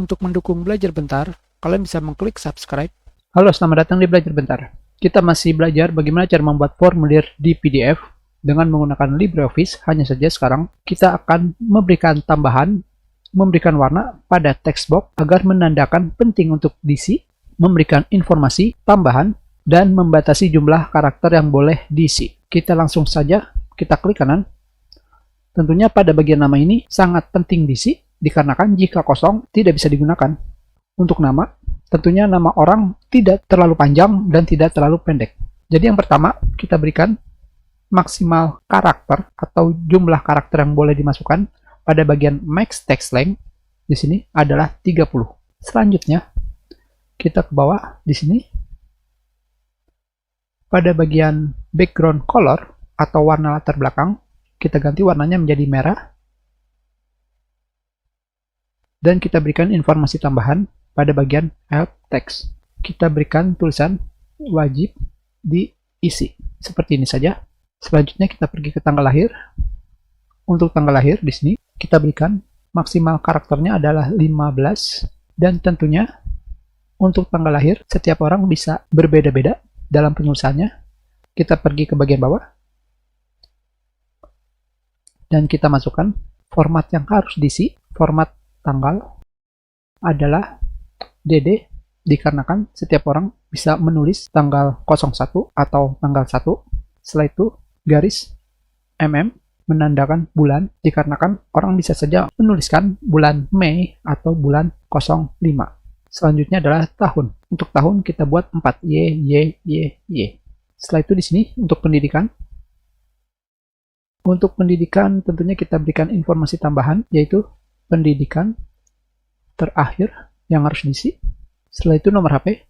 Untuk mendukung Belajar Bentar, kalian bisa mengklik subscribe. Halo, selamat datang di Belajar Bentar. Kita masih belajar bagaimana cara membuat formulir di PDF dengan menggunakan LibreOffice. Hanya saja sekarang kita akan memberikan tambahan, memberikan warna pada text box agar menandakan penting untuk diisi, memberikan informasi tambahan, dan membatasi jumlah karakter yang boleh diisi. Kita langsung saja, kita klik kanan. Tentunya pada bagian nama ini sangat penting diisi, dikarenakan jika kosong tidak bisa digunakan. Untuk nama, tentunya nama orang tidak terlalu panjang dan tidak terlalu pendek. Jadi yang pertama, kita berikan maksimal karakter atau jumlah karakter yang boleh dimasukkan pada bagian max text length di sini adalah 30. Selanjutnya, kita ke bawah di sini. Pada bagian background color atau warna latar belakang, kita ganti warnanya menjadi merah. Dan kita berikan informasi tambahan pada bagian help text. Kita berikan tulisan wajib diisi. Seperti ini saja. Selanjutnya kita pergi ke tanggal lahir. Untuk tanggal lahir di sini kita berikan maksimal karakternya adalah 15. Dan tentunya untuk tanggal lahir setiap orang bisa berbeda-beda dalam penulisannya. Kita pergi ke bagian bawah. Dan kita masukkan format yang harus diisi. Format tanggal adalah DD, dikarenakan setiap orang bisa menulis tanggal 01 atau tanggal 1. Setelah itu garis MM menandakan bulan, dikarenakan orang bisa saja menuliskan bulan Mei atau bulan 05. Selanjutnya adalah tahun. Untuk tahun kita buat 4 Y. Setelah itu di sini untuk pendidikan. Untuk pendidikan tentunya kita berikan informasi tambahan, yaitu pendidikan terakhir yang harus diisi. Setelah itu nomor HP.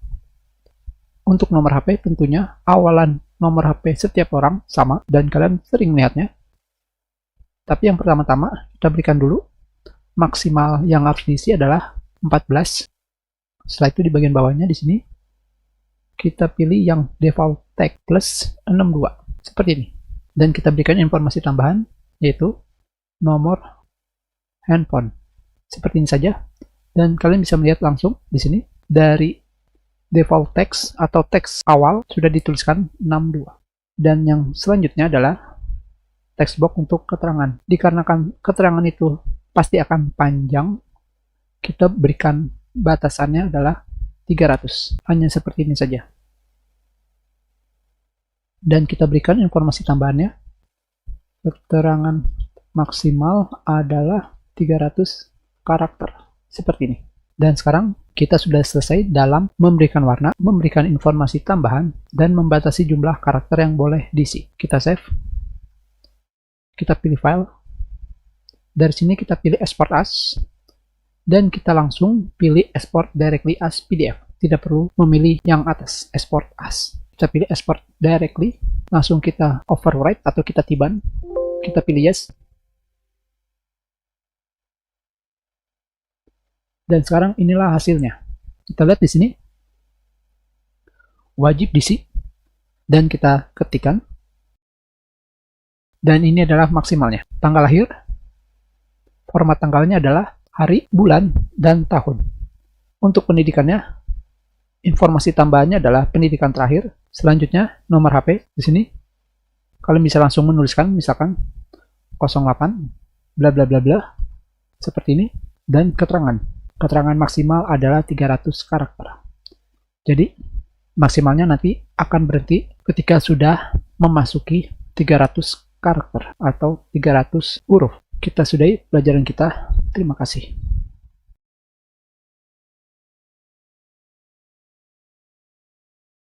Untuk nomor HP tentunya awalan nomor HP setiap orang sama dan kalian sering melihatnya. Tapi yang pertama-tama kita berikan dulu maksimal yang harus diisi adalah 14. Setelah itu di bagian bawahnya di sini kita pilih yang default text plus 62 seperti ini. Dan kita berikan informasi tambahan yaitu nomor handphone. Seperti ini saja. Dan kalian bisa melihat langsung di sini dari default text atau teks awal sudah dituliskan 62. Dan yang selanjutnya adalah text box untuk keterangan. Dikarenakan keterangan itu pasti akan panjang, kita berikan batasannya adalah 300. Hanya seperti ini saja. Dan kita berikan informasi tambahannya. Keterangan maksimal adalah 300 karakter. Seperti ini. Dan sekarang kita sudah selesai dalam memberikan warna, memberikan informasi tambahan, dan membatasi jumlah karakter yang boleh diisi. Kita save. Kita pilih file. Dari sini kita pilih export as. Dan kita langsung pilih export directly as PDF. Tidak perlu memilih yang atas, export as. Kita pilih export directly. Langsung kita overwrite atau kita tiban. Kita pilih yes. Dan sekarang inilah hasilnya. Kita lihat di sini. Wajib diisi. Dan kita ketikkan. Dan ini adalah maksimalnya. Tanggal lahir. Format tanggalnya adalah hari, bulan, dan tahun. Untuk pendidikannya, informasi tambahannya adalah pendidikan terakhir. Selanjutnya, nomor HP di sini. Kalian bisa langsung menuliskan, misalkan 08, bla bla bla bla. Seperti ini. Dan keterangan. Keterangan maksimal adalah 300 karakter. Jadi, maksimalnya nanti akan berhenti ketika sudah memasuki 300 karakter atau 300 huruf. Kita sudahi pelajaran kita. Terima kasih.